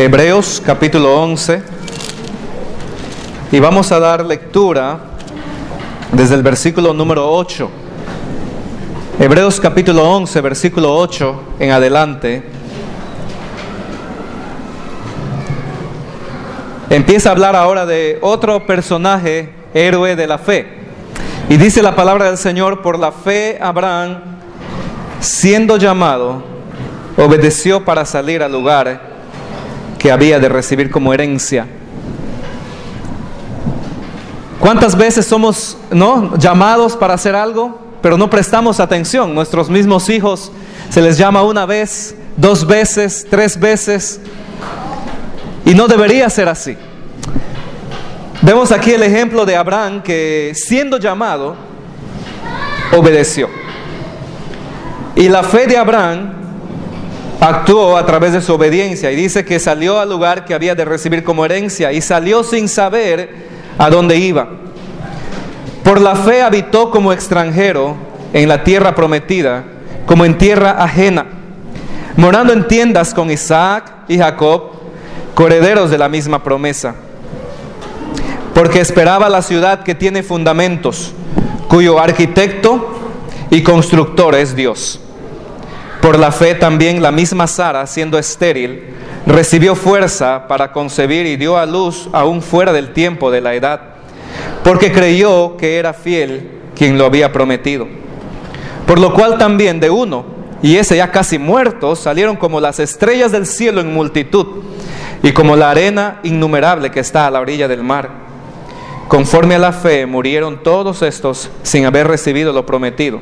Hebreos capítulo 11, y vamos a dar lectura desde el versículo número 8. Hebreos capítulo 11, versículo 8 en adelante. Empieza a hablar ahora de otro personaje, héroe de la fe. Y dice la palabra del Señor: por la fe Abraham, siendo llamado, obedeció para salir al lugar que había de recibir como herencia. ¿Cuántas veces somos llamados para hacer algo, pero no prestamos atención? Nuestros mismos hijos se les llama una vez, 2 veces, 3 veces, y no debería ser así. Vemos aquí el ejemplo de Abraham, que siendo llamado, obedeció. Y la fe de Abraham actuó a través de su obediencia, y dice que salió al lugar que había de recibir como herencia, y salió sin saber a dónde iba. Por la fe habitó como extranjero en la tierra prometida, como en tierra ajena, morando en tiendas con Isaac y Jacob, coherederos de la misma promesa. Porque esperaba la ciudad que tiene fundamentos, cuyo arquitecto y constructor es Dios. Por la fe también la misma Sara, siendo estéril, recibió fuerza para concebir y dio a luz aún fuera del tiempo de la edad, porque creyó que era fiel quien lo había prometido. Por lo cual también de uno, y ese ya casi muerto, salieron como las estrellas del cielo en multitud, y como la arena innumerable que está a la orilla del mar. Conforme a la fe murieron todos estos sin haber recibido lo prometido,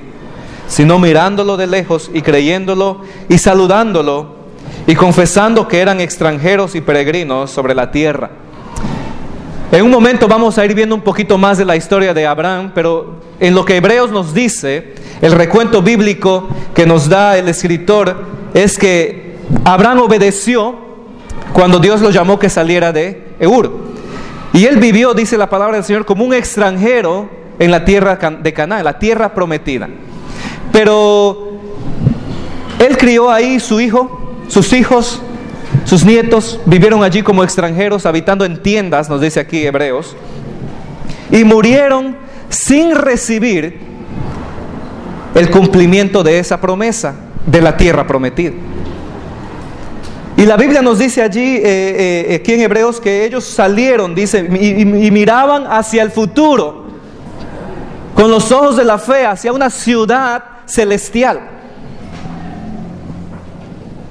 sino mirándolo de lejos y creyéndolo y saludándolo y confesando que eran extranjeros y peregrinos sobre la tierra. En un momento vamos a ir viendo un poquito más de la historia de Abraham, pero en lo que Hebreos nos dice, el recuento bíblico que nos da el escritor es que Abraham obedeció cuando Dios lo llamó que saliera de Ur. Y él vivió, dice la palabra del Señor, como un extranjero en la tierra de Canaán, la tierra prometida. Pero él crió ahí sus hijos, sus nietos, vivieron allí como extranjeros, habitando en tiendas, nos dice aquí Hebreos, y murieron sin recibir el cumplimiento de esa promesa de la tierra prometida. Y la Biblia nos dice allí, aquí en Hebreos, que ellos salieron, dice, y miraban hacia el futuro, con los ojos de la fe, hacia una ciudad celestial.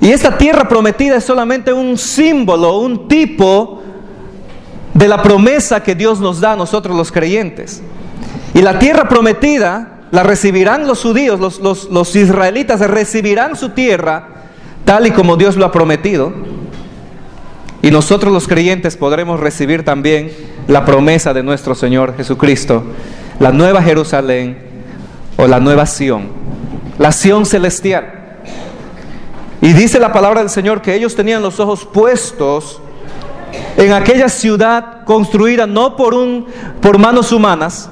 Y esta tierra prometida es solamente un símbolo, un tipo de la promesa que Dios nos da a nosotros los creyentes. Y la tierra prometida la recibirán los judíos, los israelitas recibirán su tierra tal y como Dios lo ha prometido. Y nosotros los creyentes podremos recibir también la promesa de nuestro Señor Jesucristo, la nueva Jerusalén o la nueva Sión, la Sión celestial. Y dice la palabra del Señor que ellos tenían los ojos puestos en aquella ciudad construida no por manos humanas,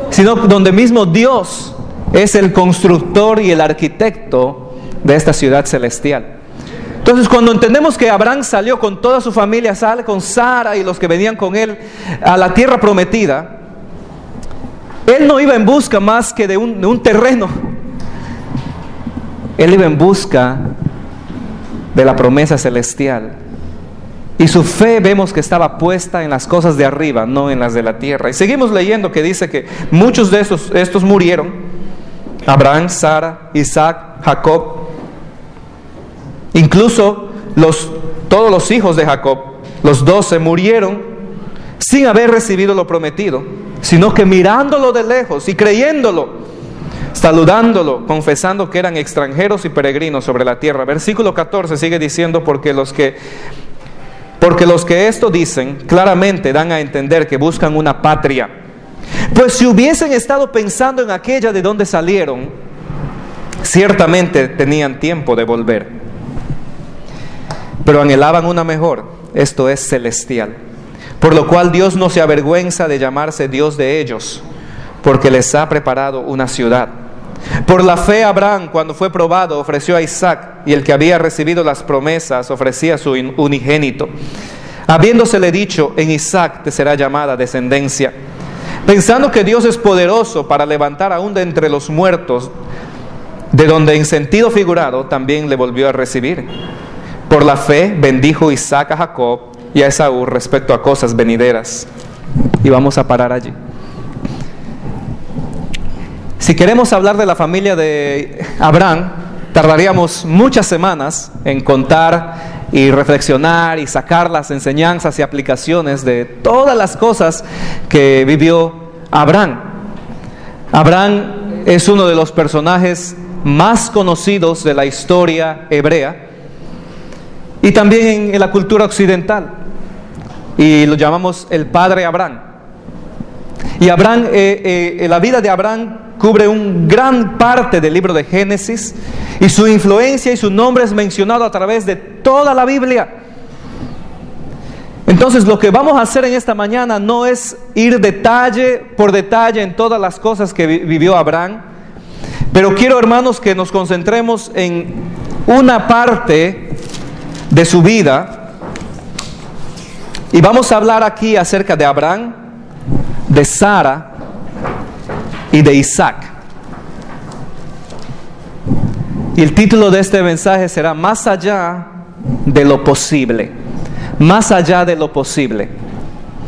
sino donde mismo Dios es el constructor y el arquitecto de esta ciudad celestial. Entonces, cuando entendemos que Abraham salió con toda su familia, sale con Sara y los que venían con él a la tierra prometida, él no iba en busca más que de un terreno. Él iba en busca de la promesa celestial. Y su fe vemos que estaba puesta en las cosas de arriba, no en las de la tierra. Y seguimos leyendo que dice que muchos de estos murieron: Abraham, Sara, Isaac, Jacob. Incluso todos los hijos de Jacob, los 12, murieron sin haber recibido lo prometido, sino que mirándolo de lejos y creyéndolo, saludándolo, confesando que eran extranjeros y peregrinos sobre la tierra. Versículo 14 sigue diciendo: porque los que esto dicen claramente dan a entender que buscan una patria. Pues si hubiesen estado pensando en aquella de donde salieron, ciertamente tenían tiempo de volver. Pero anhelaban una mejor, esto es celestial. Por lo cual Dios no se avergüenza de llamarse Dios de ellos, porque les ha preparado una ciudad. Por la fe Abraham, cuando fue probado, ofreció a Isaac, y el que había recibido las promesas ofrecía a su unigénito, habiéndosele dicho: en Isaac te será llamada descendencia, pensando que Dios es poderoso para levantar aún de entre los muertos, de donde en sentido figurado también le volvió a recibir. Por la fe bendijo Isaac a Jacob y a Esaú respecto a cosas venideras. Y vamos a parar allí. Si queremos hablar de la familia de Abraham, tardaríamos muchas semanas en contar y reflexionar y sacar las enseñanzas y aplicaciones de todas las cosas que vivió Abraham. Abraham es uno de los personajes más conocidos de la historia hebrea y también en la cultura occidental, y lo llamamos el padre Abraham. Y Abraham, la vida de Abraham cubre una gran parte del libro de Génesis, y su influencia y su nombre es mencionado a través de toda la Biblia. Entonces, lo que vamos a hacer en esta mañana no es ir detalle por detalle en todas las cosas que vivió Abraham, pero quiero, hermanos, que nos concentremos en una parte de su vida, y vamos a hablar aquí acerca de Abraham, de Sara y de Isaac. Y el título de este mensaje será: Más allá de lo posible. Más allá de lo posible.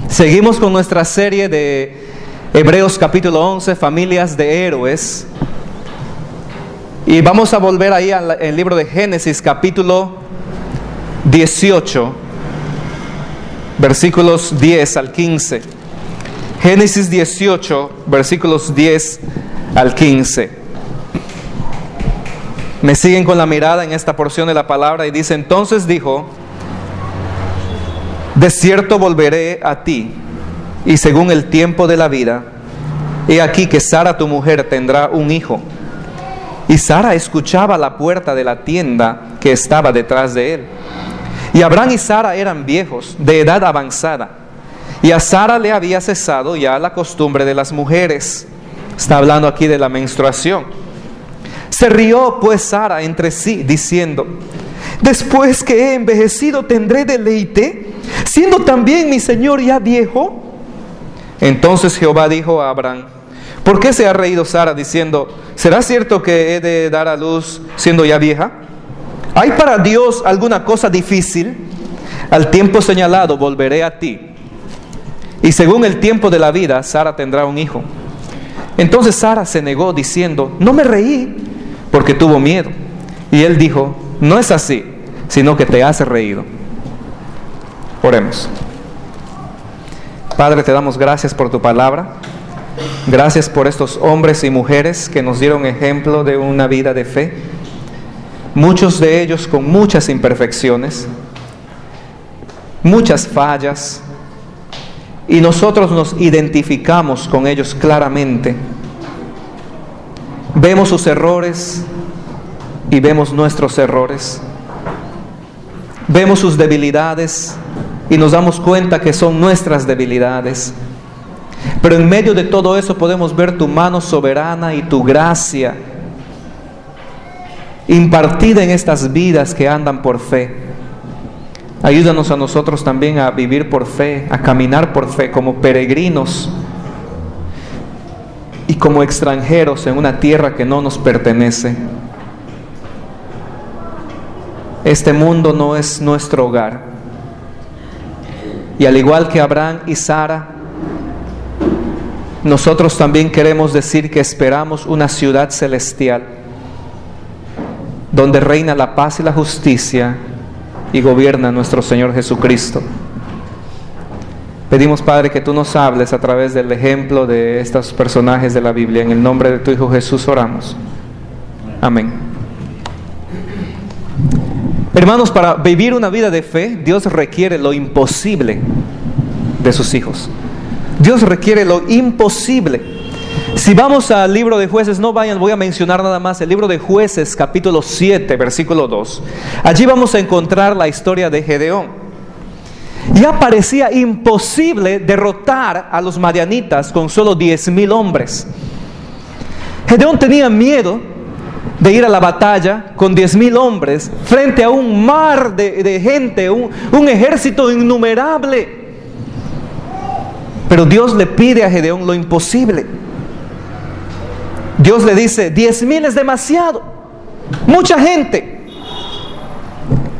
Seguimos con nuestra serie de Hebreos capítulo 11, familias de héroes. Y vamos a volver ahí al libro de Génesis capítulo 18, versículos 10 al 15. Génesis 18, versículos 10 al 15. Me siguen con la mirada en esta porción de la palabra y dice: entonces dijo: de cierto volveré a ti, y según el tiempo de la vida, he aquí que Sara tu mujer tendrá un hijo. Y Sara escuchaba a la puerta de la tienda que estaba detrás de él. Y Abraham y Sara eran viejos, de edad avanzada, y a Sara le había cesado ya la costumbre de las mujeres. Está hablando aquí de la menstruación. Se rió pues Sara entre sí, diciendo: después que he envejecido tendré deleite, siendo también mi señor ya viejo. Entonces Jehová dijo a Abraham: ¿por qué se ha reído Sara diciendo: ¿será cierto que he de dar a luz siendo ya vieja? ¿Hay para Dios alguna cosa difícil? Al tiempo señalado volveré a ti, y según el tiempo de la vida Sara tendrá un hijo. Entonces Sara se negó diciendo: no me reí, porque tuvo miedo. Y él dijo: no es así, sino que te has reído. Oremos. Padre, te damos gracias por tu palabra. Gracias por estos hombres y mujeres que nos dieron ejemplo de una vida de fe. Muchos de ellos con muchas imperfecciones, muchas fallas, y nosotros nos identificamos con ellos claramente. Vemos sus errores y vemos nuestros errores. Vemos sus debilidades y nos damos cuenta que son nuestras debilidades. Pero en medio de todo eso podemos ver tu mano soberana y tu gracia impartida en estas vidas que andan por fe. Ayúdanos a nosotros también a vivir por fe, a caminar por fe como peregrinos y como extranjeros en una tierra que no nos pertenece. Este mundo no es nuestro hogar. Y al igual que Abraham y Sara, nosotros también queremos decir que esperamos una ciudad celestial donde reina la paz y la justicia y gobierna nuestro Señor Jesucristo. Pedimos, Padre, que tú nos hables a través del ejemplo de estos personajes de la Biblia. En el nombre de tu Hijo Jesús oramos. Amén. Hermanos, para vivir una vida de fe, Dios requiere lo imposible de sus hijos. Dios requiere lo imposible. Si vamos al libro de Jueces, no vayan, voy a mencionar nada más el libro de Jueces, capítulo 7, versículo 2. Allí vamos a encontrar la historia de Gedeón. Ya parecía imposible derrotar a los madianitas con solo 10,000 hombres. Gedeón tenía miedo de ir a la batalla con 10,000 hombres frente a un mar de gente, un ejército innumerable. Pero Dios le pide a Gedeón lo imposible. Dios le dice: 10,000 es demasiado, mucha gente.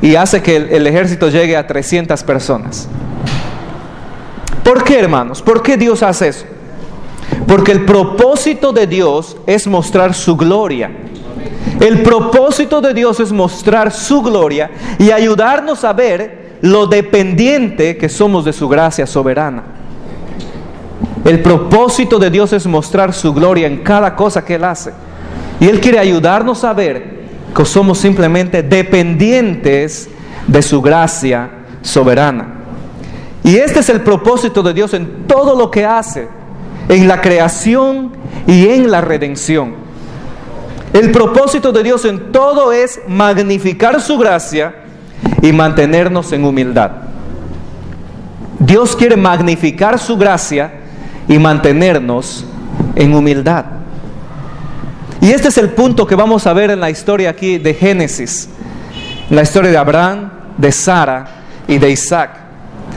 Y hace que el ejército llegue a 300 personas. ¿Por qué, hermanos? ¿Por qué Dios hace eso? Porque el propósito de Dios es mostrar su gloria. El propósito de Dios es mostrar su gloria y ayudarnos a ver lo dependiente que somos de su gracia soberana. El propósito de Dios es mostrar su gloria en cada cosa que Él hace. Y Él quiere ayudarnos a ver que somos simplemente dependientes de su gracia soberana. Y este es el propósito de Dios en todo lo que hace, en la creación y en la redención. El propósito de Dios en todo es magnificar su gracia y mantenernos en humildad. Dios quiere magnificar su gracia y mantenernos en humildad. Y este es el punto que vamos a ver en la historia aquí de Génesis, en la historia de Abraham, de Sara y de Isaac,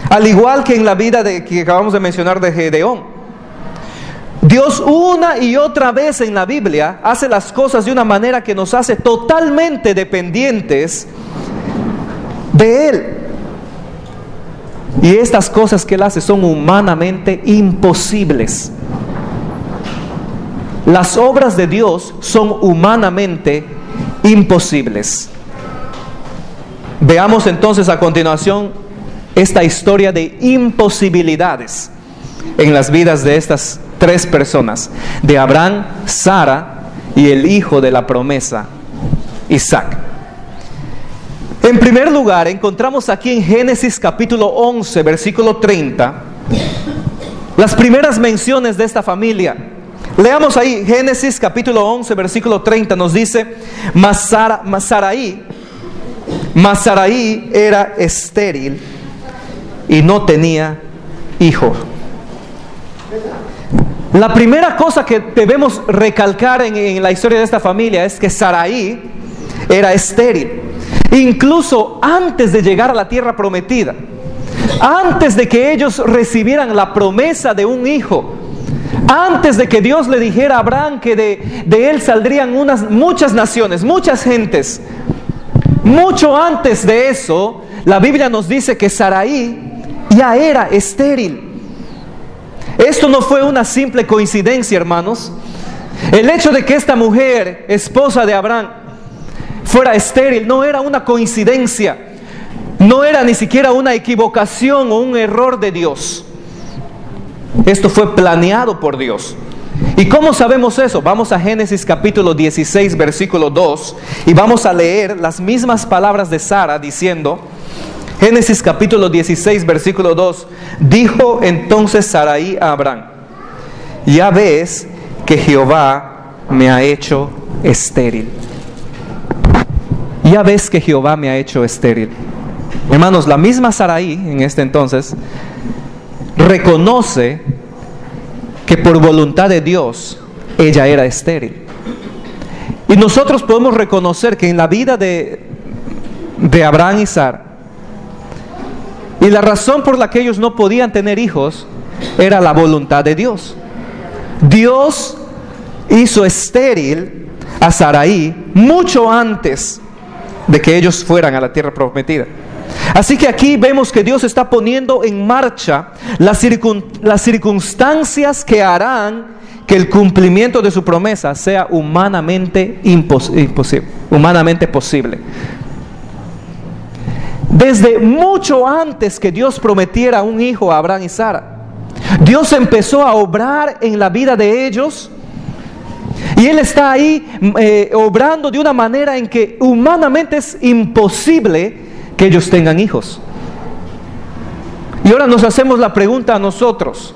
al igual que en la vida que acabamos de mencionar de Gedeón. Dios una y otra vez en la Biblia hace las cosas de una manera que nos hace totalmente dependientes de Él. Y estas cosas que Él hace son humanamente imposibles. Las obras de Dios son humanamente imposibles. Veamos entonces a continuación esta historia de imposibilidades en las vidas de estas tres personas, de Abraham, Sara y el hijo de la promesa, Isaac. En primer lugar, encontramos aquí en Génesis capítulo 11, versículo 30, las primeras menciones de esta familia. Leamos ahí, Génesis capítulo 11, versículo 30, nos dice: Mas Sarai era estéril y no tenía hijo. La primera cosa que debemos recalcar en la historia de esta familia es que Sarai era estéril. Incluso antes de llegar a la tierra prometida, antes de que ellos recibieran la promesa de un hijo, antes de que Dios le dijera a Abraham que de él saldrían muchas naciones, muchas gentes, mucho antes de eso, la Biblia nos dice que Sarai ya era estéril. Esto no fue una simple coincidencia, hermanos. El hecho de que esta mujer, esposa de Abraham, fuera estéril no era una coincidencia, no era ni siquiera una equivocación o un error de Dios. Esto fue planeado por Dios. ¿Y cómo sabemos eso? Vamos a Génesis capítulo 16, versículo 2, y vamos a leer las mismas palabras de Sara diciendo, Génesis capítulo 16, versículo 2, dijo entonces Sarai a Abraham: ya ves que Jehová me ha hecho estéril. Ya ves que Jehová me ha hecho estéril. Hermanos, la misma Sarai en este entonces reconoce que por voluntad de Dios ella era estéril. Y nosotros podemos reconocer que en la vida de Abraham y Sara, y la razón por la que ellos no podían tener hijos era la voluntad de Dios. Dios hizo estéril a Sarai mucho antes de que ellos fueran a la tierra prometida. Así que aquí vemos que Dios está poniendo en marcha las circunstancias que harán que el cumplimiento de su promesa sea humanamente posible. Desde mucho antes que Dios prometiera un hijo a Abraham y Sara, Dios empezó a obrar en la vida de ellos. Y Él está ahí obrando de una manera en que humanamente es imposible que ellos tengan hijos. Y ahora nos hacemos la pregunta a nosotros.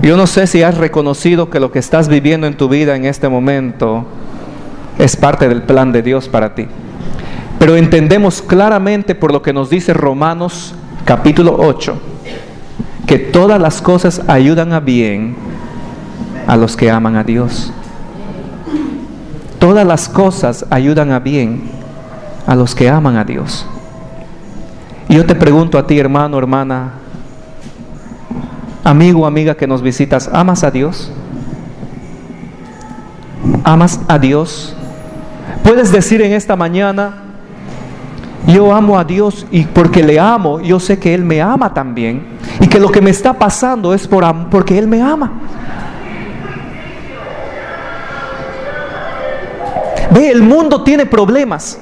Yo no sé si has reconocido que lo que estás viviendo en tu vida en este momento es parte del plan de Dios para ti. Pero entendemos claramente por lo que nos dice Romanos capítulo 8, que todas las cosas ayudan a bien a los que aman a Dios. Todas las cosas ayudan a bien a los que aman a Dios. Y yo te pregunto a ti, hermano, hermana, amigo, amiga que nos visitas, ¿amas a Dios? ¿Amas a Dios? Puedes decir en esta mañana: yo amo a Dios, y porque le amo, yo sé que Él me ama también, y que lo que me está pasando es porque Él me ama. Ve, el mundo tiene problemas.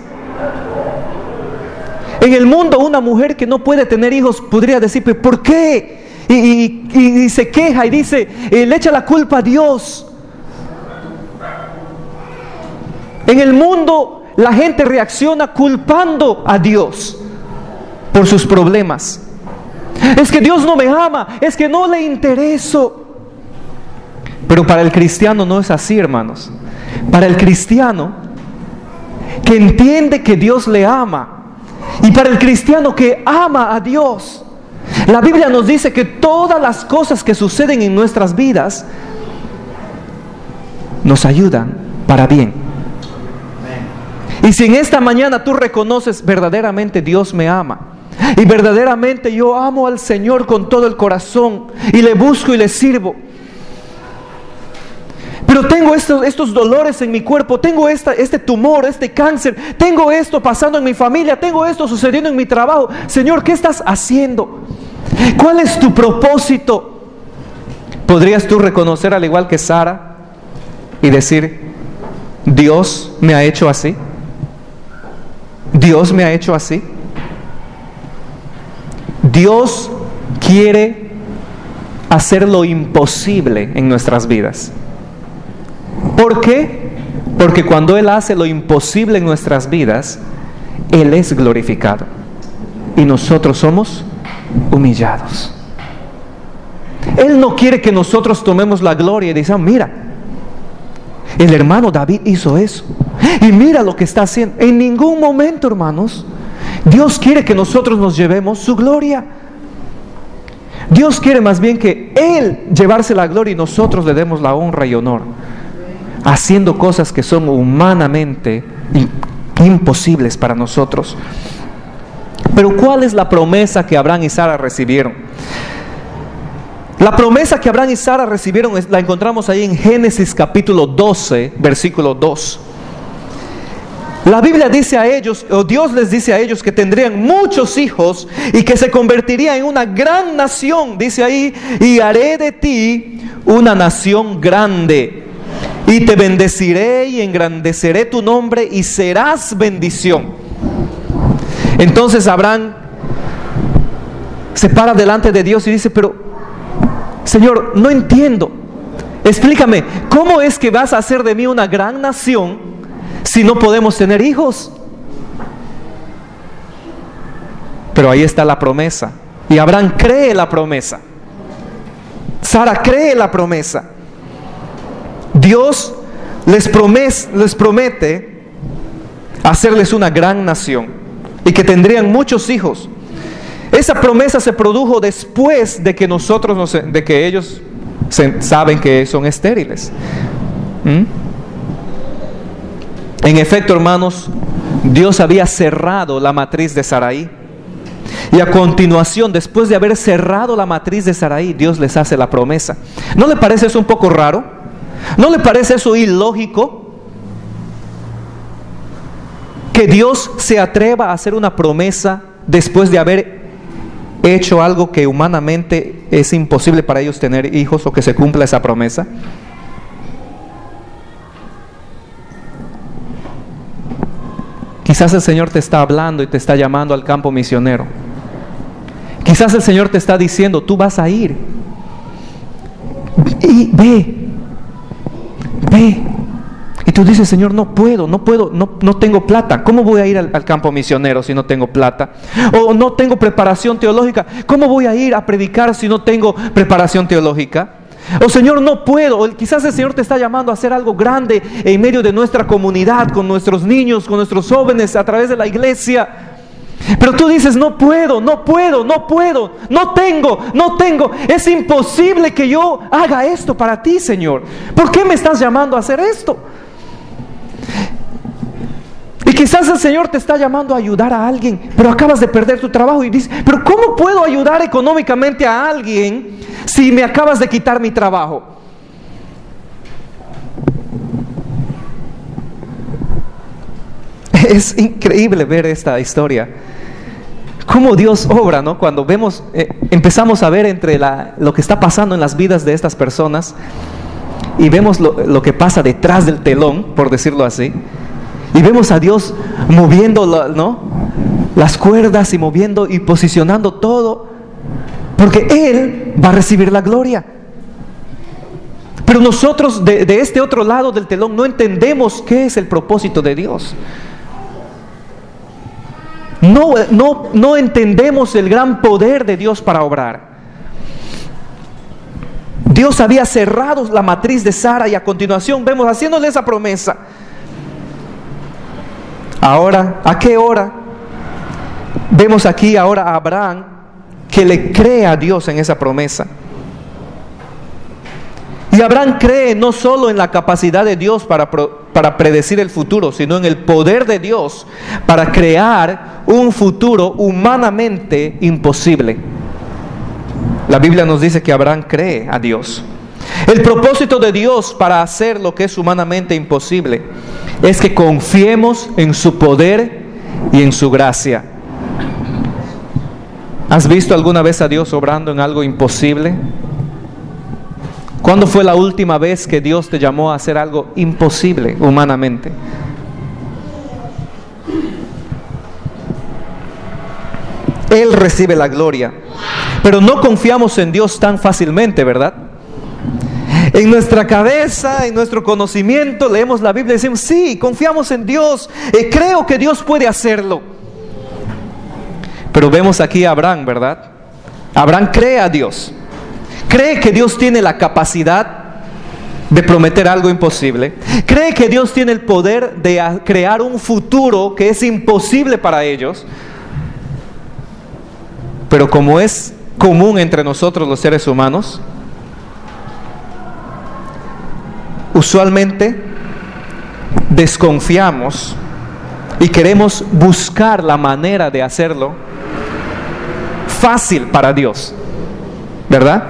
En el mundo, una mujer que no puede tener hijos podría decir: ¿pero por qué? Y se queja y dice, le echa la culpa a Dios. En el mundo, la gente reacciona culpando a Dios por sus problemas. Es que Dios no me ama, es que no le intereso. Pero para el cristiano no es así, hermanos. Para el cristiano que entiende que Dios le ama, y para el cristiano que ama a Dios, la Biblia nos dice que todas las cosas que suceden en nuestras vidas nos ayudan para bien. Y si en esta mañana tú reconoces verdaderamente Dios me ama, y verdaderamente yo amo al Señor con todo el corazón, y le busco y le sirvo, pero tengo estos dolores en mi cuerpo, tengo este tumor, este cáncer, tengo esto pasando en mi familia, tengo esto sucediendo en mi trabajo. Señor, ¿qué estás haciendo? ¿Cuál es tu propósito? ¿Podrías tú reconocer, al igual que Sara, y decir: Dios me ha hecho así? Dios me ha hecho así. Dios quiere hacer lo imposible en nuestras vidas. ¿Por qué? Porque cuando Él hace lo imposible en nuestras vidas, Él es glorificado y nosotros somos humillados. Él no quiere que nosotros tomemos la gloria y digamos: mira, el hermano David hizo eso, y mira lo que está haciendo. En ningún momento, hermanos, Dios quiere que nosotros nos llevemos su gloria. Dios quiere más bien que Él llevarse la gloria y nosotros le demos la honra y honor, haciendo cosas que son humanamente imposibles para nosotros. Pero ¿cuál es la promesa que Abraham y Sara recibieron? La promesa que Abraham y Sara recibieron la encontramos ahí en Génesis capítulo 12, versículo 2. La Biblia dice a ellos, o Dios les dice a ellos, que tendrían muchos hijos y que se convertiría en una gran nación. Dice ahí: y haré de ti una nación grande, y te bendeciré y engrandeceré tu nombre, y serás bendición. Entonces Abraham se para delante de Dios y dice: pero Señor, no entiendo, explícame, ¿cómo es que vas a hacer de mí una gran nación si no podemos tener hijos? Pero ahí está la promesa, y Abraham cree la promesa, Sara cree la promesa. Dios les promete hacerles una gran nación y que tendrían muchos hijos. Esa promesa se produjo después de que de que ellos saben que son estériles. En efecto, hermanos, Dios había cerrado la matriz de Sarai, y a continuación, después de haber cerrado la matriz de Sarai, Dios les hace la promesa. ¿No le parece eso un poco raro? ¿No le parece eso ilógico? Que Dios se atreva a hacer una promesa después de haber hecho algo que humanamente es imposible para ellos tener hijos, o que se cumpla esa promesa. Quizás el Señor te está hablando y te está llamando al campo misionero. Quizás el Señor te está diciendo: tú vas a ir, y ve. Y tú dices: Señor, no puedo, no tengo plata. ¿Cómo voy a ir al campo misionero si no tengo plata? O no tengo preparación teológica. ¿Cómo voy a ir a predicar si no tengo preparación teológica? O Señor, no puedo. O quizás el Señor te está llamando a hacer algo grande en medio de nuestra comunidad, con nuestros niños, con nuestros jóvenes, a través de la iglesia. Pero tú dices, no puedo, no tengo. Es imposible que yo haga esto para ti, Señor. ¿Por qué me estás llamando a hacer esto? Y quizás el Señor te está llamando a ayudar a alguien, pero acabas de perder tu trabajo y dices, pero ¿cómo puedo ayudar económicamente a alguien si me acabas de quitar mi trabajo? Es increíble ver esta historia. Cómo Dios obra, ¿no? Cuando vemos, empezamos a ver entre lo que está pasando en las vidas de estas personas y vemos lo que pasa detrás del telón, por decirlo así, y vemos a Dios moviendo, ¿no?, las cuerdas y moviendo y posicionando todo, porque Él va a recibir la gloria. Pero nosotros de este otro lado del telón no entendemos qué es el propósito de Dios. No entendemos el gran poder de Dios para obrar. Dios había cerrado la matriz de Sara y a continuación vemos haciéndole esa promesa. Ahora, ¿a qué hora? Vemos aquí ahora a Abraham que le cree a Dios en esa promesa. Y Abraham cree no solo en la capacidad de Dios para predecir el futuro, sino en el poder de Dios para crear un futuro humanamente imposible. La Biblia nos dice que Abraham cree a Dios. El propósito de Dios para hacer lo que es humanamente imposible es que confiemos en su poder y en su gracia. ¿Has visto alguna vez a Dios obrando en algo imposible? ¿Cuándo fue la última vez que Dios te llamó a hacer algo imposible humanamente? Él recibe la gloria, pero no confiamos en Dios tan fácilmente, ¿verdad? En nuestra cabeza, en nuestro conocimiento, leemos la Biblia y decimos, sí, confiamos en Dios, creo que Dios puede hacerlo. Pero vemos aquí a Abraham, ¿verdad? Abraham cree a Dios. Cree que Dios tiene la capacidad de prometer algo imposible. Cree que Dios tiene el poder de crear un futuro que es imposible para ellos. Pero como es común entre nosotros los seres humanos, usualmente desconfiamos y queremos buscar la manera de hacerlo fácil para Dios, ¿verdad?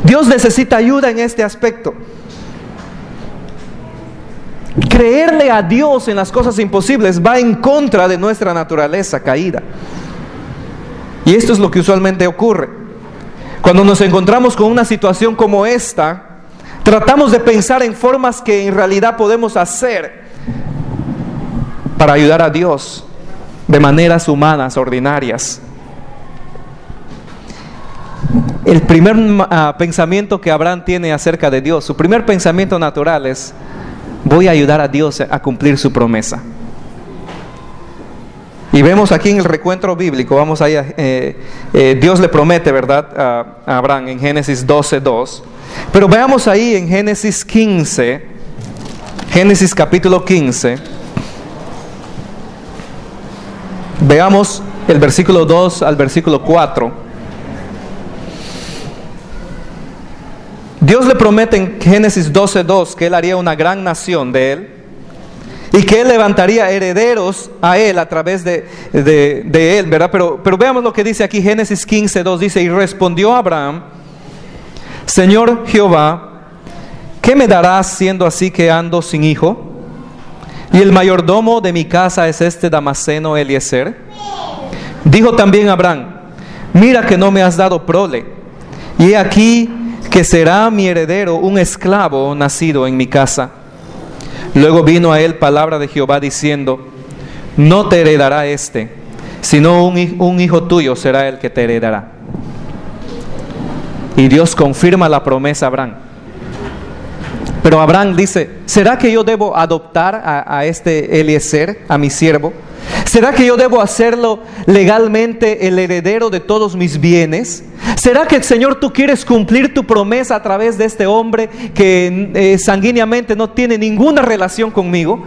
Dios necesita ayuda en este aspecto. Creerle a Dios en las cosas imposibles va en contra de nuestra naturaleza caída. Y esto es lo que usualmente ocurre. Cuando nos encontramos con una situación como esta, tratamos de pensar en formas que en realidad podemos hacer para ayudar a Dios de maneras humanas, ordinarias. El primer pensamiento que Abraham tiene acerca de Dios, su primer pensamiento natural es: voy a ayudar a Dios a cumplir su promesa. Y vemos aquí en el recuento bíblico, vamos allá, Dios le promete, ¿verdad?, a Abraham en Génesis 12:2. Pero veamos ahí en Génesis 15, Génesis capítulo 15. Veamos el versículo 2 al versículo 4. Dios le promete en Génesis 12:2 que Él haría una gran nación de él y que Él levantaría herederos a Él a través de Él, ¿verdad? Pero veamos lo que dice aquí, Génesis 15:2 dice: y respondió Abraham: Señor Jehová, ¿qué me darás siendo así que ando sin hijo? Y el mayordomo de mi casa es este Damaseno Eliezer. Dijo también Abraham: mira que no me has dado prole, y he aquí que será mi heredero un esclavo nacido en mi casa. Luego vino a él palabra de Jehová diciendo: no te heredará este, sino un hijo tuyo será el que te heredará. Y Dios confirma la promesa a Abraham. Pero Abraham dice: ¿será que yo debo adoptar a este Eliezer, a mi siervo? ¿Será que yo debo hacerlo legalmente el heredero de todos mis bienes? ¿Será que, Señor, tú quieres cumplir tu promesa a través de este hombre que sanguíneamente no tiene ninguna relación conmigo?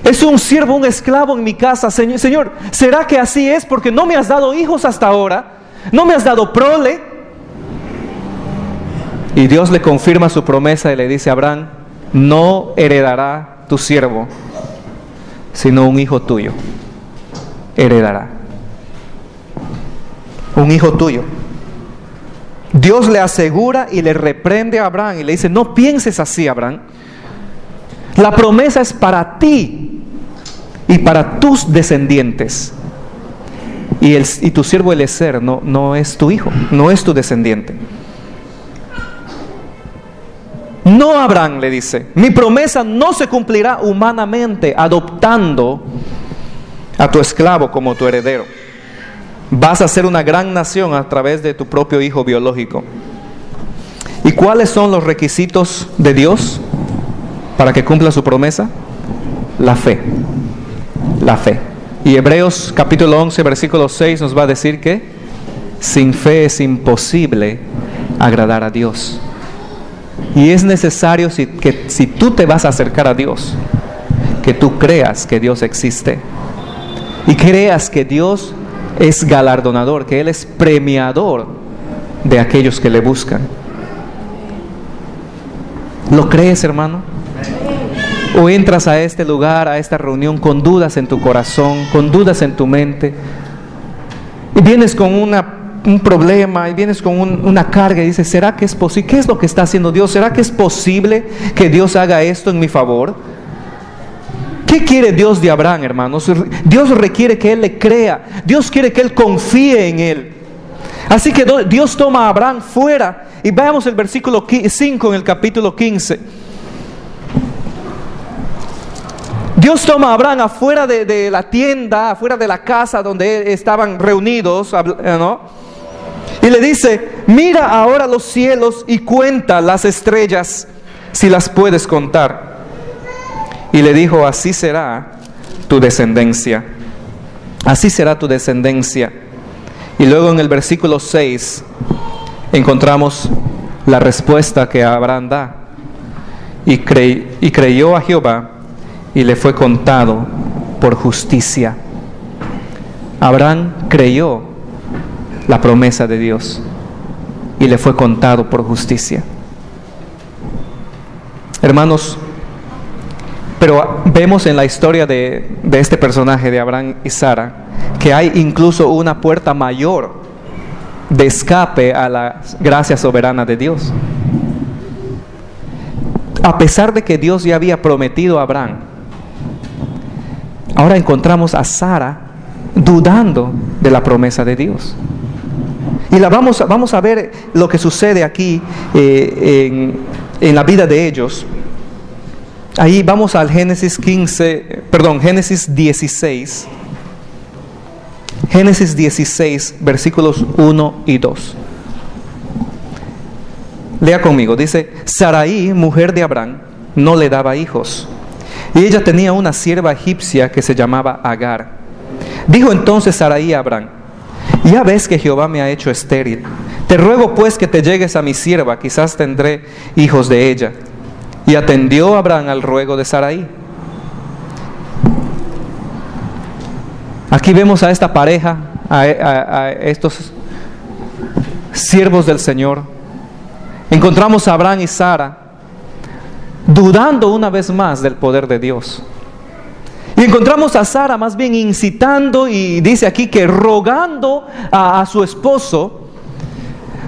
Es un siervo, un esclavo en mi casa. Señor, ¿será que así es porque no me has dado hijos hasta ahora? ¿No me has dado prole? Y Dios le confirma su promesa y le dice a Abraham: no heredará tu siervo, sino un hijo tuyo heredará. Un hijo tuyo. Dios le asegura y le reprende a Abraham y le dice: no pienses así, Abraham. La promesa es para ti y para tus descendientes. Y tu siervo Eliezer no es tu hijo, no es tu descendiente. No, Abraham, le dice, mi promesa no se cumplirá humanamente adoptando a tu esclavo como tu heredero. Vas a ser una gran nación a través de tu propio hijo biológico. ¿Y cuáles son los requisitos de Dios para que cumpla su promesa? La fe. La fe. Y Hebreos capítulo 11, versículo 6 nos va a decir que sin fe es imposible agradar a Dios. Y es necesario que si tú te vas a acercar a Dios, que tú creas que Dios existe y creas que Dios es galardonador, que Él es premiador de aquellos que le buscan. ¿Lo crees, hermano? ¿O entras a este lugar, a esta reunión con dudas en tu corazón, con dudas en tu mente, y vienes con un problema, y vienes con una carga y dices: ¿será que es posible? ¿Qué es lo que está haciendo Dios? ¿Será que es posible que Dios haga esto en mi favor? ¿Qué quiere Dios de Abraham, hermanos? Dios requiere que él le crea. Dios quiere que él confíe en él. Así que Dios toma a Abraham fuera. Y veamos el versículo 5 en el capítulo 15. Dios toma a Abraham afuera de la tienda, afuera de la casa donde estaban reunidos, ¿no? Y le dice: mira ahora los cielos y cuenta las estrellas, si las puedes contar. Y le dijo: así será tu descendencia. Así será tu descendencia. Y luego en el versículo 6 encontramos la respuesta que Abraham da. Y creyó a Jehová y le fue contado por justicia. Abraham creyó la promesa de Dios y le fue contado por justicia. Hermanos, pero vemos en la historia de este personaje de Abraham y Sara que hay incluso una puerta mayor de escape a la gracia soberana de Dios. A pesar de que Dios ya había prometido a Abraham, ahora encontramos a Sara dudando de la promesa de Dios. Y vamos a ver lo que sucede aquí en la vida de ellos. Ahí vamos al Génesis 16. Génesis 16, versículos 1 y 2. Lea conmigo. Dice: Sarai, mujer de Abraham, no le daba hijos, y ella tenía una sierva egipcia que se llamaba Agar. Dijo entonces Sarai a Abraham: ya ves que Jehová me ha hecho estéril. Te ruego pues que te llegues a mi sierva, quizás tendré hijos de ella. Y atendió Abraham al ruego de Sarai. Aquí vemos a esta pareja, a estos siervos del Señor. Encontramos a Abraham y Sara dudando una vez más del poder de Dios. Y encontramos a Sara más bien incitando, y dice aquí que rogando a su esposo.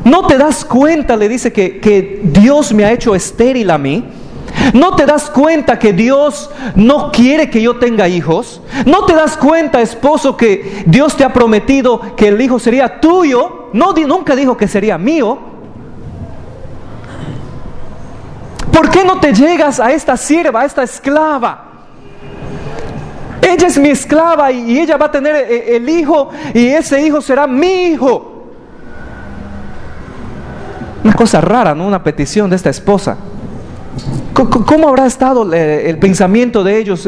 ¿No te das cuenta? Le dice que Dios me ha hecho estéril a mí. ¿No te das cuenta que Dios no quiere que yo tenga hijos? ¿No te das cuenta, esposo, que Dios te ha prometido que el hijo sería tuyo? Nunca dijo que sería mío. ¿Por qué no te llegas a esta sierva, a esta esclava? Ella es mi esclava y ella va a tener el hijo, y ese hijo será mi hijo. Una cosa rara, ¿no? Una petición de esta esposa. ¿Cómo habrá estado el pensamiento de ellos?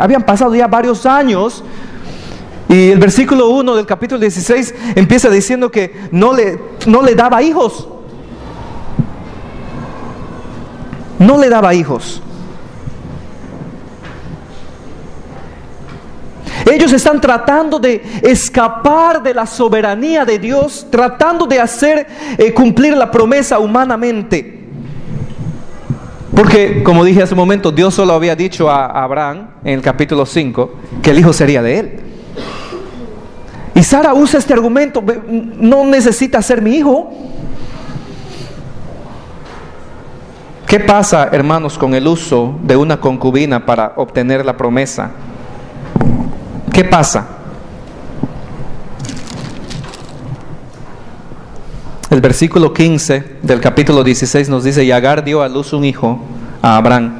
Habían pasado ya varios años, y el versículo 1 del capítulo 16 empieza diciendo que no le daba hijos. No le daba hijos. Ellos están tratando de escapar de la soberanía de Dios, tratando de hacer cumplir la promesa humanamente. Porque, como dije hace un momento, Dios solo había dicho a Abraham en el capítulo 5 que el hijo sería de él. Y Sara usa este argumento: no necesita ser mi hijo. ¿Qué pasa, hermanos, con el uso de una concubina para obtener la promesa? ¿Qué pasa? El versículo 15 del capítulo 16 nos dice: y Agar dio a luz un hijo a Abraham,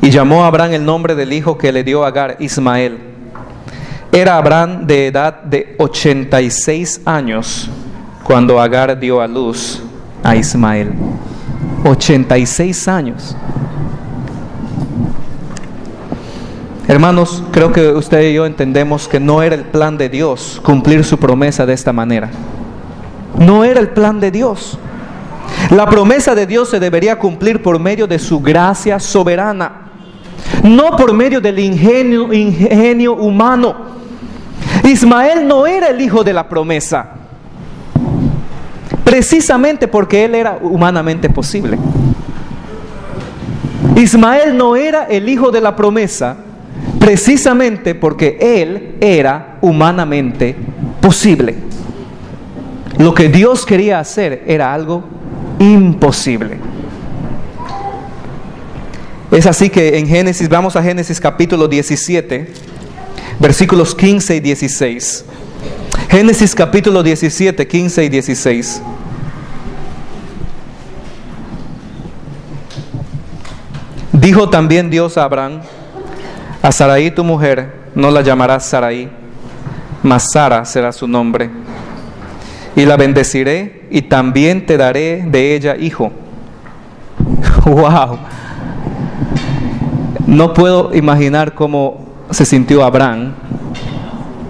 y llamó a Abraham el nombre del hijo que le dio a Agar, Ismael. Era Abraham de edad de 86 años cuando Agar dio a luz a Ismael. 86 años. Hermanos, creo que usted y yo entendemos que no era el plan de Dios cumplir su promesa de esta manera. No era el plan de Dios. La promesa de Dios se debería cumplir por medio de su gracia soberana, no por medio del ingenio humano. Ismael no era el hijo de la promesa, precisamente porque él era humanamente posible. Ismael no era el hijo de la promesa, precisamente porque él era humanamente posible. Lo que Dios quería hacer era algo imposible. Es así que en Génesis, vamos a Génesis capítulo 17, versículos 15 y 16. Génesis capítulo 17, 15 y 16. Dijo también Dios a Abraham: a Sarai tu mujer no la llamarás Sarai, mas Sara será su nombre. Y la bendeciré y también te daré de ella hijo. ¡Wow! No puedo imaginar cómo se sintió Abraham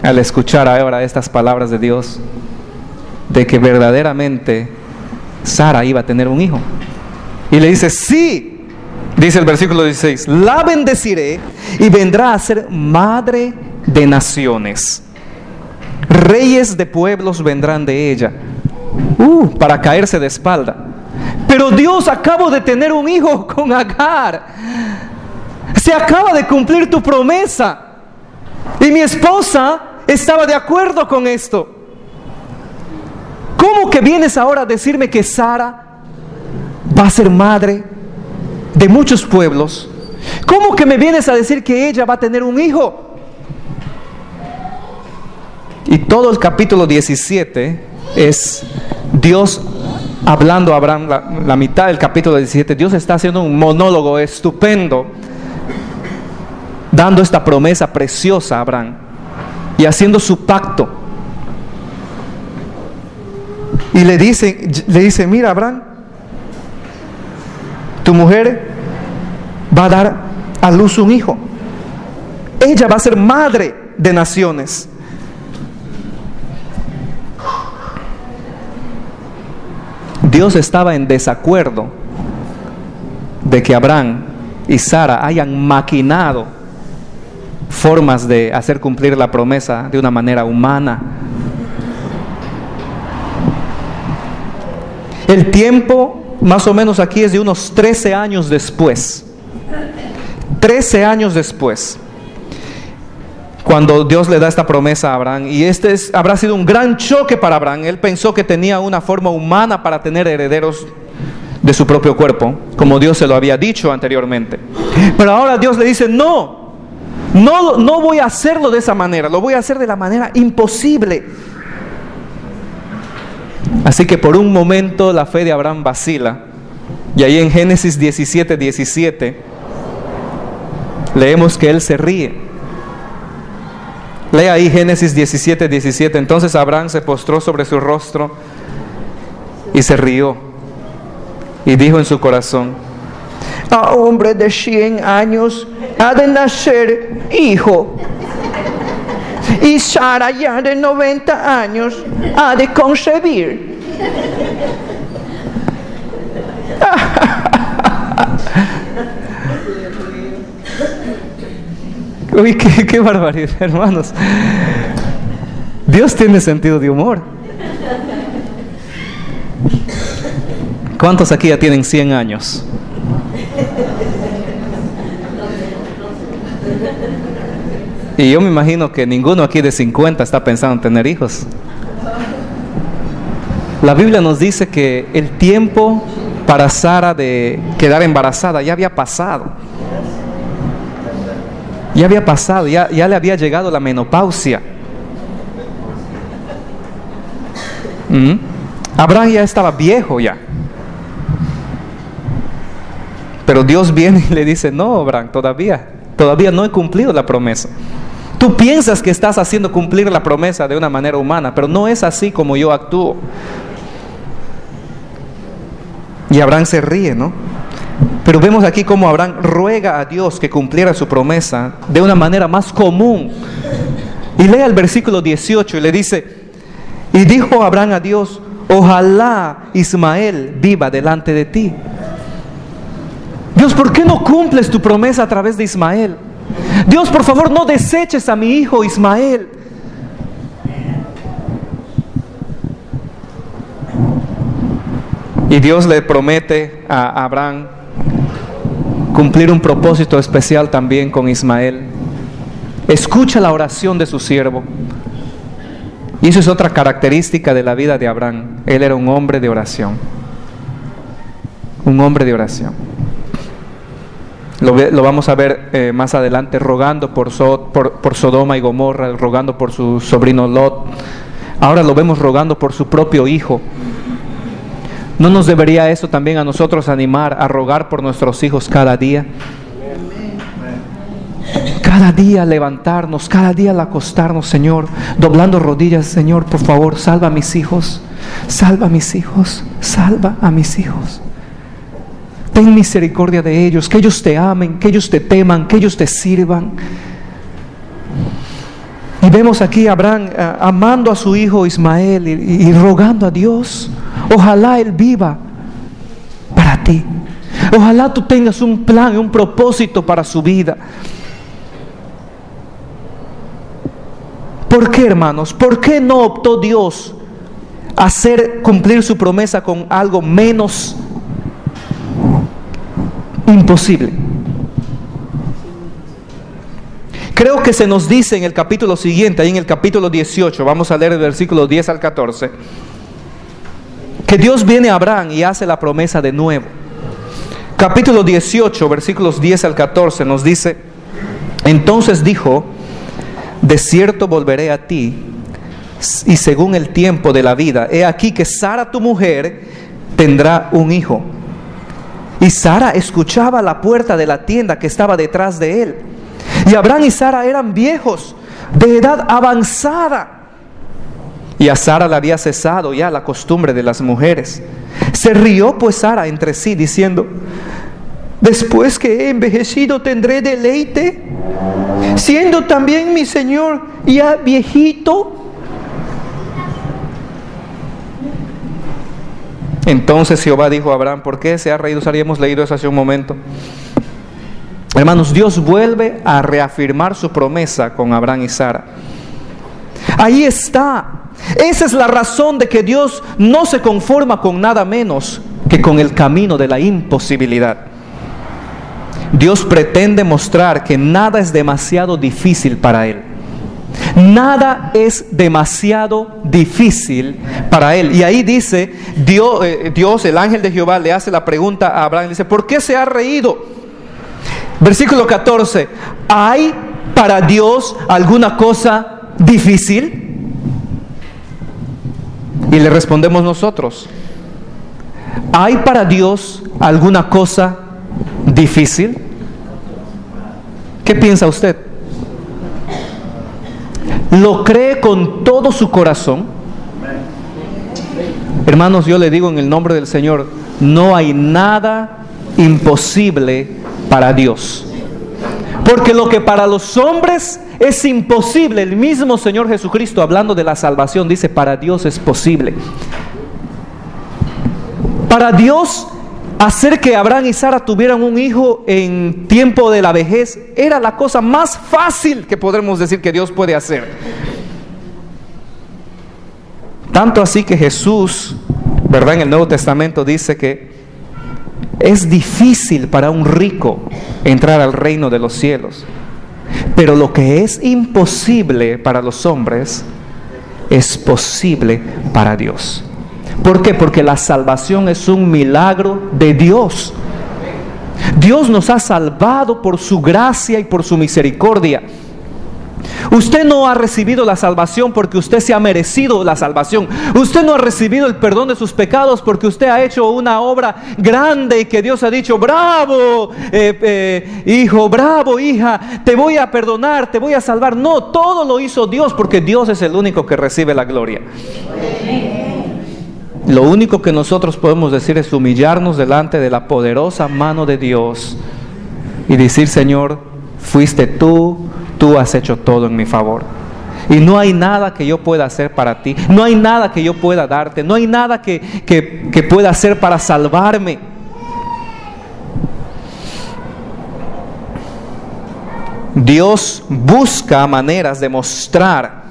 al escuchar ahora estas palabras de Dios, de que verdaderamente Sara iba a tener un hijo. Y le dice: sí, dice el versículo 16, la bendeciré y vendrá a ser madre de naciones. Reyes de pueblos vendrán de ella. Para caerse de espalda. Pero Dios, acabo de tener un hijo con Agar. Se acaba de cumplir tu promesa. Y mi esposa estaba de acuerdo con esto. ¿Cómo que vienes ahora a decirme que Sara va a ser madre de muchos pueblos? ¿Cómo que me vienes a decir que ella va a tener un hijo? Y todo el capítulo 17 es Dios hablando a Abraham. La mitad del capítulo 17, Dios está haciendo un monólogo estupendo, dando esta promesa preciosa a Abraham y haciendo su pacto. Y le dice: mira, Abraham, tu mujer va a dar a luz un hijo. Ella va a ser madre de naciones. Dios estaba en desacuerdo de que Abraham y Sara hayan maquinado formas de hacer cumplir la promesa de una manera humana. El tiempo más o menos aquí es de unos 13 años después. 13 años después, cuando Dios le da esta promesa a Abraham. Y habrá sido un gran choque para Abraham. Él pensó que tenía una forma humana para tener herederos de su propio cuerpo, como Dios se lo había dicho anteriormente. Pero ahora Dios le dice: no voy a hacerlo de esa manera, lo voy a hacer de la manera imposible. Así que por un momento la fe de Abraham vacila. Y ahí en Génesis 17:17 leemos que él se ríe. Lea ahí Génesis 17:17. Entonces Abraham se postró sobre su rostro y se rió, y dijo en su corazón: a hombre de 100 años ha de nacer hijo, y Sara ya de 90 años ha de concebir. Uy, qué barbaridad, hermanos. Dios tiene sentido de humor. ¿Cuántos aquí ya tienen 100 años? Y yo me imagino que ninguno aquí de 50 está pensando en tener hijos. La Biblia nos dice que el tiempo para Sara de quedar embarazada ya había pasado. Ya había pasado, ya le había llegado la menopausia. Abraham ya estaba viejo ya. Pero Dios viene y le dice: no, Abraham, todavía no he cumplido la promesa. Tú piensas que estás haciendo cumplir la promesa de una manera humana, pero no es así como yo actúo. Y Abraham se ríe, ¿no? Pero vemos aquí cómo Abraham ruega a Dios que cumpliera su promesa de una manera más común. Y lee el versículo 18 y le dice: y dijo Abraham a Dios: ojalá Ismael viva delante de ti. Dios, ¿por qué no cumples tu promesa a través de Ismael? Dios, por favor, no deseches a mi hijo Ismael. Y Dios le promete a Abraham cumplir un propósito especial también con Ismael. Escucha la oración de su siervo. Y eso es otra característica de la vida de Abraham. Él era un hombre de oración. Un hombre de oración. Lo vamos a ver más adelante, rogando por Sodoma y Gomorra, rogando por su sobrino Lot. Ahora lo vemos rogando por su propio hijo. ¿No nos debería eso también a nosotros animar a rogar por nuestros hijos cada día? Cada día levantarnos, cada día al acostarnos, Señor, doblando rodillas: Señor, por favor, salva a mis hijos, salva a mis hijos, salva a mis hijos. Ten misericordia de ellos, que ellos te amen, que ellos te teman, que ellos te sirvan. Y vemos aquí a Abraham amando a su hijo Ismael y rogando a Dios: ojalá él viva para ti. Ojalá tú tengas un plan y un propósito para su vida. ¿Por qué, hermanos? ¿Por qué no optó Dios a hacer cumplir su promesa con algo menos imposible? Creo que se nos dice en el capítulo siguiente, ahí en el capítulo 18, vamos a leer el versículo 10 al 14, que Dios viene a Abraham y hace la promesa de nuevo. Capítulo 18, versículos 10 al 14 nos dice: entonces dijo: de cierto volveré a ti, y según el tiempo de la vida, he aquí que Sara tu mujer tendrá un hijo. Y Sara escuchaba a la puerta de la tienda que estaba detrás de él. Y Abraham y Sara eran viejos, de edad avanzada. Y a Sara le había cesado ya la costumbre de las mujeres. Se rió pues Sara entre sí, diciendo: después que he envejecido tendré deleite, siendo también mi Señor ya viejito. Entonces Jehová dijo a Abraham: ¿por qué se ha reído? Habíamos leído eso hace un momento. Hermanos, Dios vuelve a reafirmar su promesa con Abraham y Sara. Ahí está. Esa es la razón de que Dios no se conforma con nada menos que con el camino de la imposibilidad. Dios pretende mostrar que nada es demasiado difícil para Él. Nada es demasiado difícil para Él. Y ahí dice, Dios, el ángel de Jehová, le hace la pregunta a Abraham. Dice: ¿por qué se ha reído? Versículo 14: ¿hay para Dios alguna cosa difícil? Y le respondemos nosotros: ¿hay para Dios alguna cosa difícil? ¿Qué piensa usted? ¿Lo cree con todo su corazón? Hermanos, yo le digo en el nombre del Señor: no hay nada imposible para Dios. Porque lo que para los hombres es imposible, el mismo Señor Jesucristo, hablando de la salvación, dice: para Dios es posible. Para Dios hacer que Abraham y Sara tuvieran un hijo en tiempo de la vejez era la cosa más fácil que podremos decir que Dios puede hacer. Tanto así que Jesús, ¿verdad?, en el Nuevo Testamento dice que es difícil para un rico entrar al reino de los cielos, pero lo que es imposible para los hombres es posible para Dios. ¿Por qué? Porque la salvación es un milagro de Dios. Dios nos ha salvado por su gracia y por su misericordia. Usted no ha recibido la salvación porque usted se ha merecido la salvación. Usted no ha recibido el perdón de sus pecados porque usted ha hecho una obra grande y que Dios ha dicho: bravo hijo, bravo hija, te voy a perdonar, te voy a salvar. No, todo lo hizo Dios, porque Dios es el único que recibe la gloria. Lo único que nosotros podemos decir es humillarnos delante de la poderosa mano de Dios y decir: Señor, fuiste tú has hecho todo en mi favor. Y no hay nada que yo pueda hacer para ti, no hay nada que yo pueda darte, no hay nada que pueda hacer para salvarme. Dios busca maneras de mostrar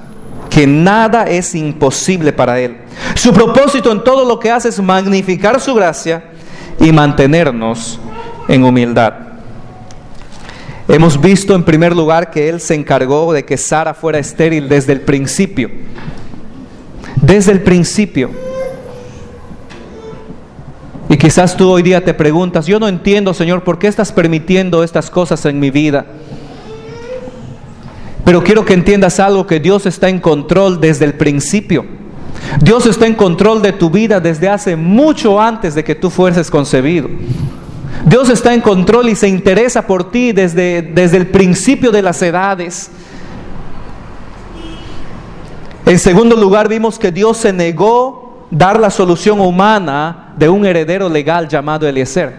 que nada es imposible para Él. Su propósito en todo lo que hace es magnificar su gracia y mantenernos en humildad. Hemos visto en primer lugar que Él se encargó de que Sara fuera estéril desde el principio. Desde el principio. Y quizás tú hoy día te preguntas: yo no entiendo, Señor, ¿por qué estás permitiendo estas cosas en mi vida? Pero quiero que entiendas algo: que Dios está en control desde el principio. Dios está en control de tu vida desde hace mucho antes de que tú fueses concebido. Dios está en control y se interesa por ti desde el principio de las edades. En segundo lugar, vimos que Dios se negó a dar la solución humana de un heredero legal llamado Eliezer.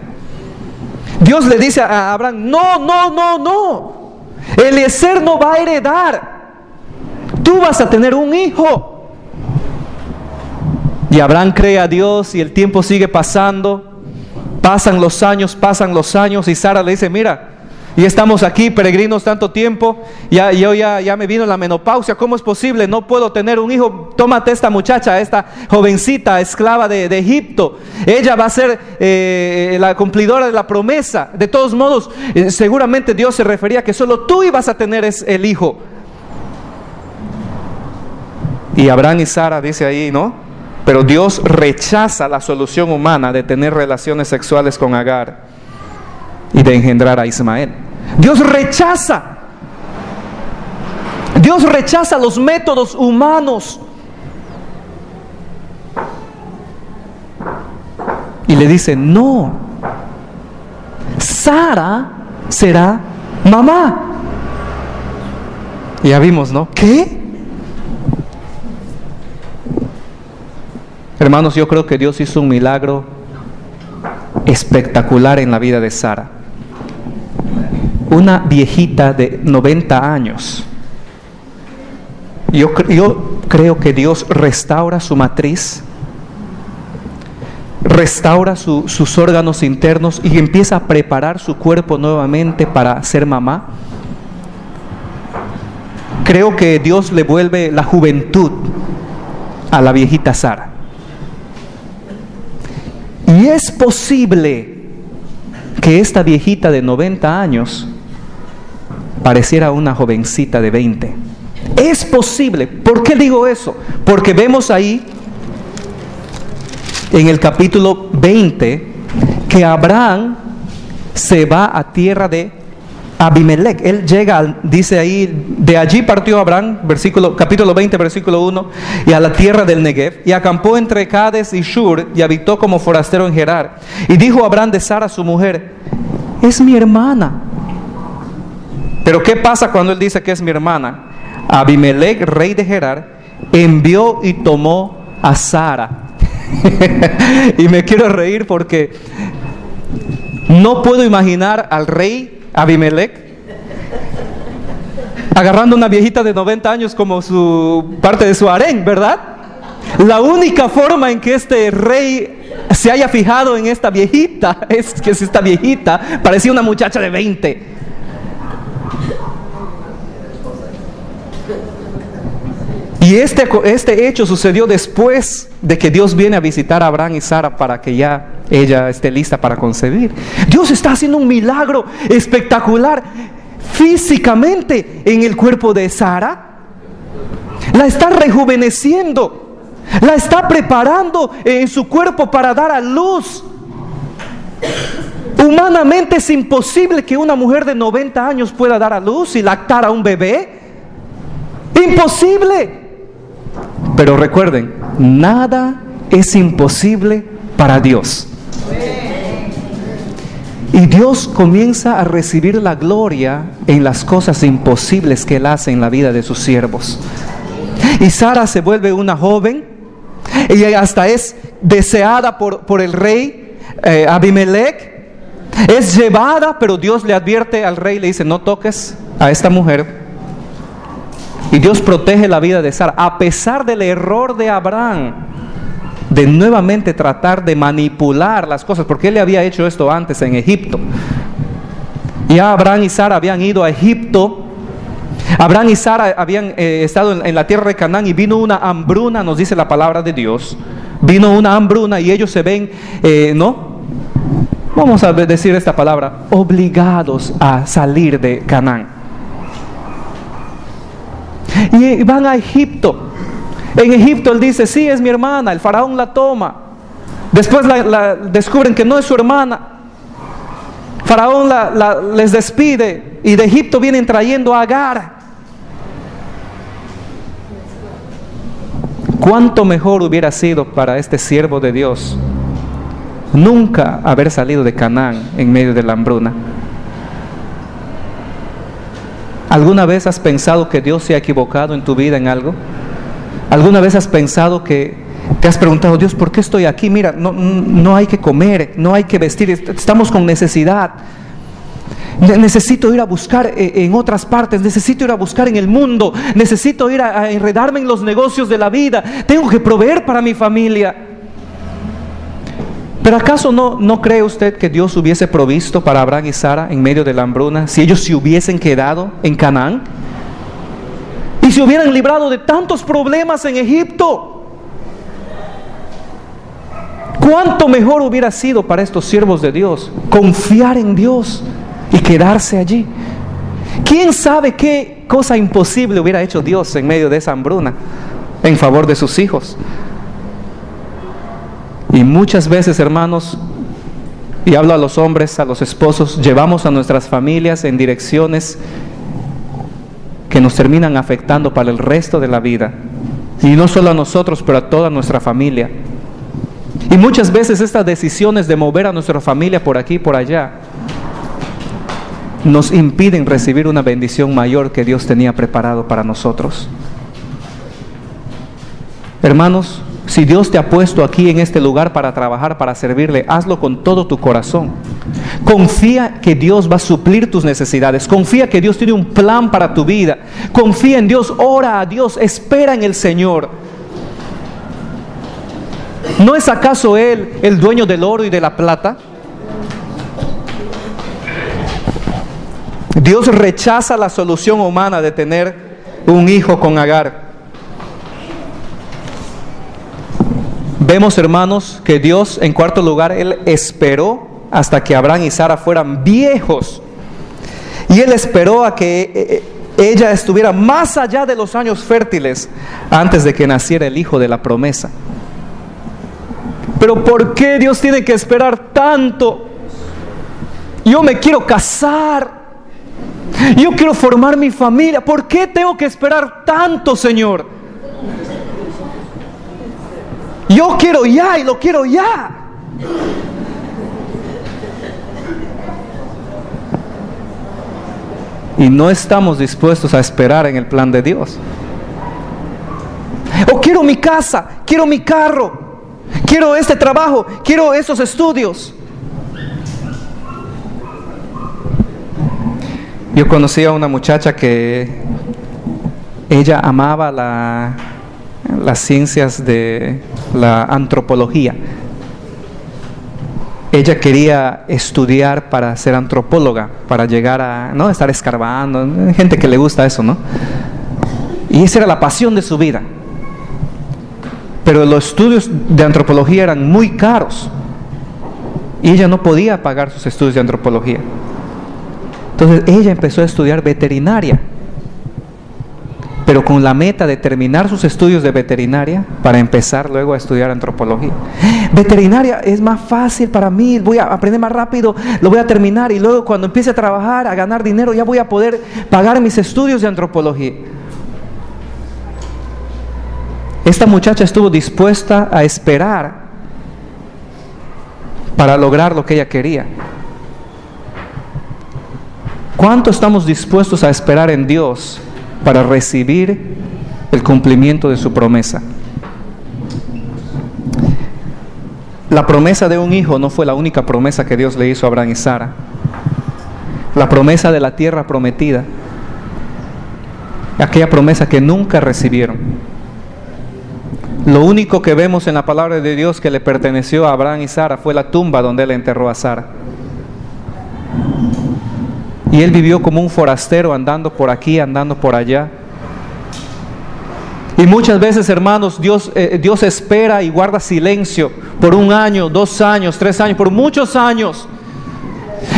Dios le dice a Abraham: no, Eliezer no va a heredar, tú vas a tener un hijo. Y Abraham cree a Dios y el tiempo sigue pasando. Pasan los años y Sara le dice: mira, ya estamos aquí peregrinos tanto tiempo, ya me vino la menopausia, ¿cómo es posible? No puedo tener un hijo. Tómate esta muchacha, esta jovencita esclava de Egipto, ella va a ser la cumplidora de la promesa. De todos modos, seguramente Dios se refería que solo tú ibas a tener el hijo. Y Abraham y Sara, dice ahí, ¿no? Pero Dios rechaza la solución humana de tener relaciones sexuales con Agar y de engendrar a Ismael. Dios rechaza los métodos humanos. Y le dice: no, Sara será mamá. Y ya vimos, ¿no? ¿Qué? Hermanos, yo creo que Dios hizo un milagro espectacular en la vida de Sara. Una viejita de 90 años. Yo creo que Dios restaura su matriz, restaura sus órganos internos y empieza a preparar su cuerpo nuevamente para ser mamá. Creo que Dios le vuelve la juventud a la viejita Sara. Y es posible que esta viejita de 90 años pareciera una jovencita de 20. Es posible. ¿Por qué digo eso? Porque vemos ahí en el capítulo 20 que Abraham se va a tierra de Abimelech. Él llega, dice ahí, de allí partió Abraham, capítulo 20, versículo 1, y a la tierra del Negev, y acampó entre Cades y Shur, y habitó como forastero en Gerar. Y dijo Abraham de Sara su mujer: es mi hermana. Pero ¿qué pasa cuando él dice que es mi hermana? Abimelech, rey de Gerar, envió y tomó a Sara. Y me quiero reír porque no puedo imaginar al rey Abimelech agarrando una viejita de 90 años como parte de su harén, ¿verdad? La única forma en que este rey se haya fijado en esta viejita. Es que esta viejita parecía una muchacha de 20. Y este hecho sucedió después de que Dios viene a visitar a Abraham y Sara para que ya ella esté lista para concebir. Dios está haciendo un milagro espectacular físicamente en el cuerpo de Sara. La está rejuveneciendo, la está preparando en su cuerpo para dar a luz. Humanamente es imposible que una mujer de 90 años pueda dar a luz y lactar a un bebé. Imposible. Pero recuerden, nada es imposible para Dios. Y Dios comienza a recibir la gloria en las cosas imposibles que Él hace en la vida de sus siervos. Y Sara se vuelve una joven, y hasta es deseada por el rey Abimelech. Es llevada, pero Dios le advierte al rey, le dice: no toques a esta mujer. Y Dios protege la vida de Sara, a pesar del error de Abraham de nuevamente tratar de manipular las cosas, porque él le había hecho esto antes en Egipto. Ya Abraham y Sara habían ido a Egipto. Abraham y Sara habían estado en la tierra de Canaán, y vino una hambruna, nos dice la palabra de Dios. Vino una hambruna y ellos se ven, vamos a decir esta palabra, obligados a salir de Canaán. Y van a Egipto. En Egipto él dice: sí, es mi hermana. El faraón la toma. Después descubren que no es su hermana. Faraón les despide, y de Egipto vienen trayendo a Agar. ¿Cuánto mejor hubiera sido para este siervo de Dios nunca haber salido de Canaán en medio de la hambruna? ¿Alguna vez has pensado que Dios se ha equivocado en tu vida en algo? ¿Alguna vez has pensado que te has preguntado: Dios, ¿por qué estoy aquí? Mira, no hay que comer, no hay que vestir, estamos con necesidad. Necesito ir a buscar en otras partes, necesito ir a buscar en el mundo, necesito ir a enredarme en los negocios de la vida, tengo que proveer para mi familia. ¿Pero acaso no cree usted que Dios hubiese provisto para Abraham y Sara en medio de la hambruna si ellos se hubiesen quedado en Canaán? Y se hubieran librado de tantos problemas en Egipto. ¿Cuánto mejor hubiera sido para estos siervos de Dios confiar en Dios y quedarse allí? ¿Quién sabe qué cosa imposible hubiera hecho Dios en medio de esa hambruna en favor de sus hijos? Y muchas veces, hermanos, y hablo a los hombres, a los esposos, llevamos a nuestras familias en direcciones que nos terminan afectando para el resto de la vida. Y no solo a nosotros, pero a toda nuestra familia. Y muchas veces estas decisiones de mover a nuestra familia por aquí y por allá nos impiden recibir una bendición mayor que Dios tenía preparado para nosotros. Hermanos, si Dios te ha puesto aquí en este lugar para trabajar, para servirle, hazlo con todo tu corazón. Confía que Dios va a suplir tus necesidades. Confía que Dios tiene un plan para tu vida. Confía en Dios, ora a Dios, espera en el Señor. ¿No es acaso Él el dueño del oro y de la plata? Dios rechaza la solución humana de tener un hijo con Agar. Vemos, hermanos, que Dios, en cuarto lugar, Él esperó hasta que Abraham y Sara fueran viejos. Y Él esperó a que ella estuviera más allá de los años fértiles antes de que naciera el hijo de la promesa. Pero ¿por qué Dios tiene que esperar tanto? Yo me quiero casar. Yo quiero formar mi familia. ¿Por qué tengo que esperar tanto, Señor? Yo quiero ya y lo quiero ya. Y no estamos dispuestos a esperar en el plan de Dios. O quiero mi casa, quiero mi carro, quiero este trabajo, quiero esos estudios. Yo conocí a una muchacha que ella amaba las ciencias de la antropología. ella quería estudiar para ser antropóloga, para llegar a, ¿no?, estar escarbando. Hay gente que le gusta eso, ¿no? Y esa era la pasión de su vida. Pero los estudios de antropología eran muy caros y ella no podía pagar sus estudios de antropología. Entonces ella empezó a estudiar veterinaria, pero con la meta de terminar sus estudios de veterinaria para empezar luego a estudiar antropología. Veterinaria es más fácil para mí, voy a aprender más rápido, lo voy a terminar y luego cuando empiece a trabajar, a ganar dinero, ya voy a poder pagar mis estudios de antropología. Esta muchacha estuvo dispuesta a esperar para lograr lo que ella quería. ¿Cuánto estamos dispuestos a esperar en Dios para recibir el cumplimiento de su promesa? La promesa de un hijo no fue la única promesa que Dios le hizo a Abraham y Sara. La promesa de la tierra prometida, aquella promesa que nunca recibieron. Lo único que vemos en la palabra de Dios que le perteneció a Abraham y Sara fue la tumba donde él enterró a Sara. Y él vivió como un forastero, andando por aquí, andando por allá. Y muchas veces, hermanos, Dios espera y guarda silencio por 1 año, 2 años, 3 años, por muchos años.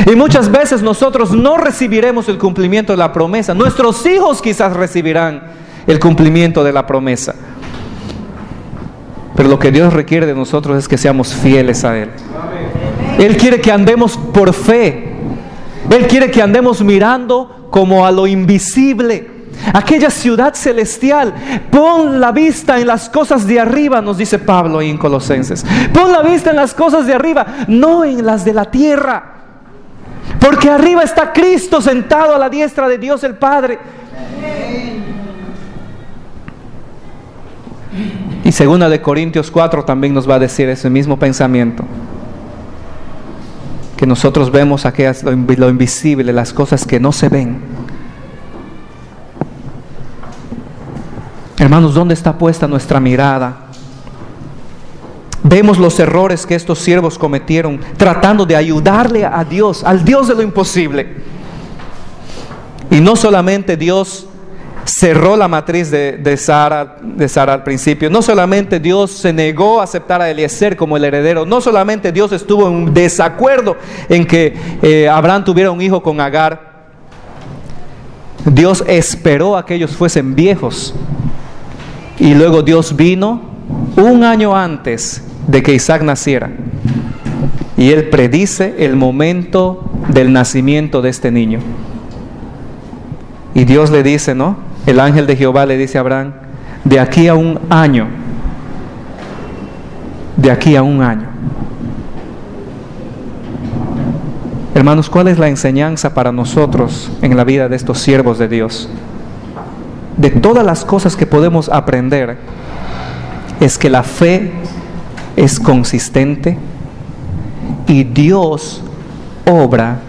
Y muchas veces nosotros no recibiremos el cumplimiento de la promesa. Nuestros hijos quizás recibirán el cumplimiento de la promesa. Pero lo que Dios requiere de nosotros es que seamos fieles a Él. Él quiere que andemos por fe. Él quiere que andemos mirando como a lo invisible, aquella ciudad celestial. Pon la vista en las cosas de arriba, nos dice Pablo ahí en Colosenses. Pon la vista en las cosas de arriba, no en las de la tierra. Porque arriba está Cristo sentado a la diestra de Dios el Padre. Y 2 Corintios 4 también nos va a decir ese mismo pensamiento. Que nosotros vemos aquellas, lo invisible, las cosas que no se ven. Hermanos, ¿dónde está puesta nuestra mirada? Vemos los errores que estos siervos cometieron tratando de ayudarle a Dios, al Dios de lo imposible. Y no solamente Dios cerró la matriz de Sara al principio, no solamente Dios se negó a aceptar a Eliezer como el heredero, no solamente Dios estuvo en desacuerdo en que Abraham tuviera un hijo con Agar. Dios esperó a que ellos fuesen viejos y luego Dios vino 1 año antes de que Isaac naciera y Él predice el momento del nacimiento de este niño. Y Dios le dice, ¿no? El ángel de Jehová le dice a Abraham, de aquí a 1 año, de aquí a 1 año. Hermanos, ¿cuál es la enseñanza para nosotros en la vida de estos siervos de Dios? De todas las cosas que podemos aprender, es que la fe es consistente y Dios obra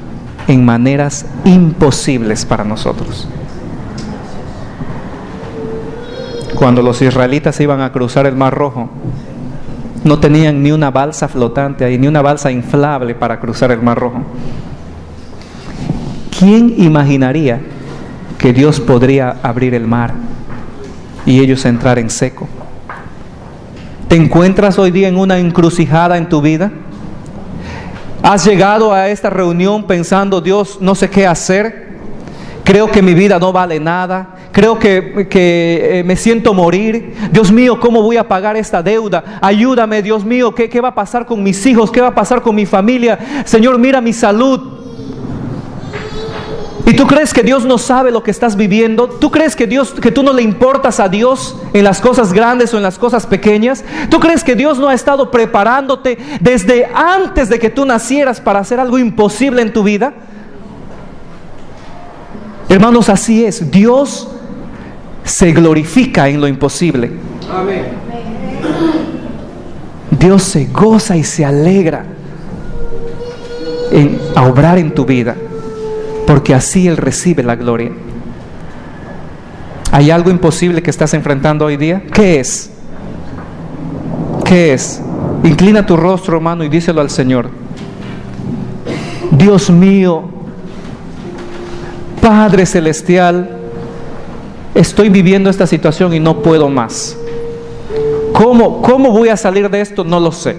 en maneras imposibles para nosotros. Cuando los israelitas iban a cruzar el Mar Rojo, no tenían ni una balsa flotante ahí, ni una balsa inflable para cruzar el Mar Rojo. ¿Quién imaginaría que Dios podría abrir el mar y ellos entrar en seco? ¿Te encuentras hoy día en una encrucijada en tu vida? ¿Has llegado a esta reunión pensando, Dios, no sé qué hacer? Creo que mi vida no vale nada. Creo que me siento morir. Dios mío, ¿cómo voy a pagar esta deuda? Ayúdame, Dios mío, ¿qué va a pasar con mis hijos? ¿Qué va a pasar con mi familia? Señor, mira mi salud. ¿Y tú crees que Dios no sabe lo que estás viviendo? ¿Tú crees que tú no le importas a Dios en las cosas grandes o en las cosas pequeñas? ¿Tú crees que Dios no ha estado preparándote desde antes de que tú nacieras para hacer algo imposible en tu vida? Hermanos, así es. Dios se glorifica en lo imposible. Amén. Dios se goza y se alegra en obrar en tu vida, porque así Él recibe la gloria. ¿Hay algo imposible que estás enfrentando hoy día? ¿Qué es? ¿Qué es? Inclina tu rostro, hermano, y díselo al Señor. Dios mío, Padre Celestial, estoy viviendo esta situación y no puedo más. ¿Cómo voy a salir de esto? No lo sé.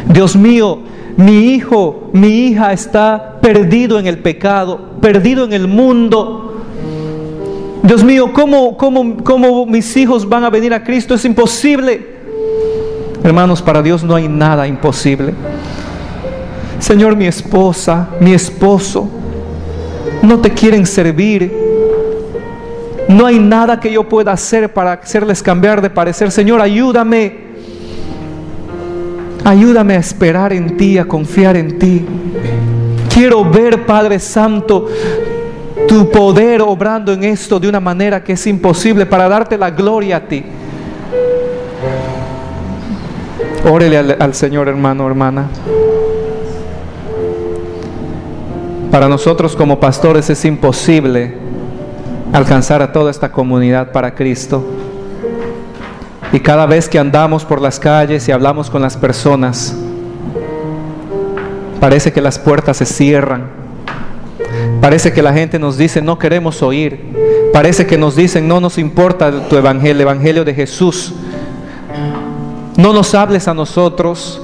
Dios mío, mi hijo, mi hija está perdido en el pecado, perdido en el mundo. Dios mío, ¿cómo mis hijos van a venir a Cristo? Es imposible. Hermanos, para Dios no hay nada imposible. Señor, mi esposa, mi esposo no te quieren servir. No hay nada que yo pueda hacer para hacerles cambiar de parecer. Señor, ayúdame. Ayúdame a esperar en ti, a confiar en ti. Quiero ver, Padre Santo, tu poder obrando en esto de una manera que es imposible, para darte la gloria a ti. Órele al Señor, hermano, hermana. Para nosotros como pastores es imposible alcanzar a toda esta comunidad para Cristo. Y cada vez que andamos por las calles y hablamos con las personas, parece que las puertas se cierran. Parece que la gente nos dice: no queremos oír. Parece que nos dicen: no nos importa tu evangelio, el evangelio de Jesús. No nos hables a nosotros.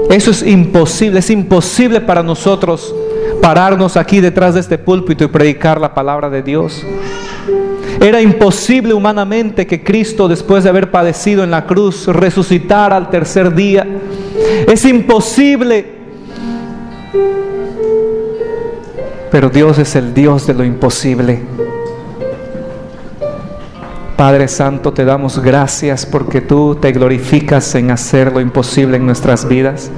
Eso es imposible para nosotros pararnos aquí detrás de este púlpito y predicar la palabra de Dios. Era imposible humanamente que Cristo, después de haber padecido en la cruz, resucitara al tercer día. Es imposible. Pero Dios es el Dios de lo imposible. Padre Santo, te damos gracias porque tú te glorificas en hacer lo imposible en nuestras vidas.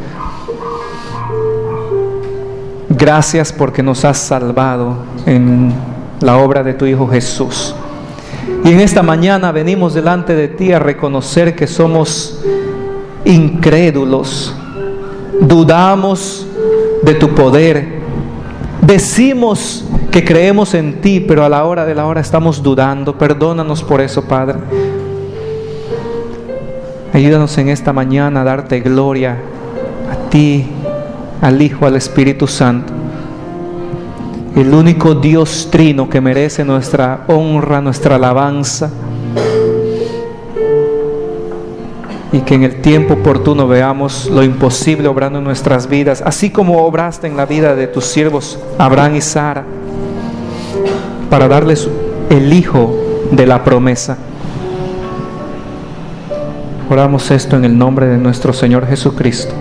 Gracias porque nos has salvado en la obra de tu Hijo Jesús. Y en esta mañana venimos delante de ti a reconocer que somos incrédulos. Dudamos de tu poder. Decimos que creemos en ti, pero a la hora de la hora estamos dudando. Perdónanos por eso, Padre. Ayúdanos en esta mañana a darte gloria a ti, al Hijo, al Espíritu Santo, el único Dios trino que merece nuestra honra, nuestra alabanza, y que en el tiempo oportuno veamos lo imposible obrando en nuestras vidas, así como obraste en la vida de tus siervos Abraham y Sara, para darles el hijo de la promesa. Oramos esto en el nombre de nuestro Señor Jesucristo.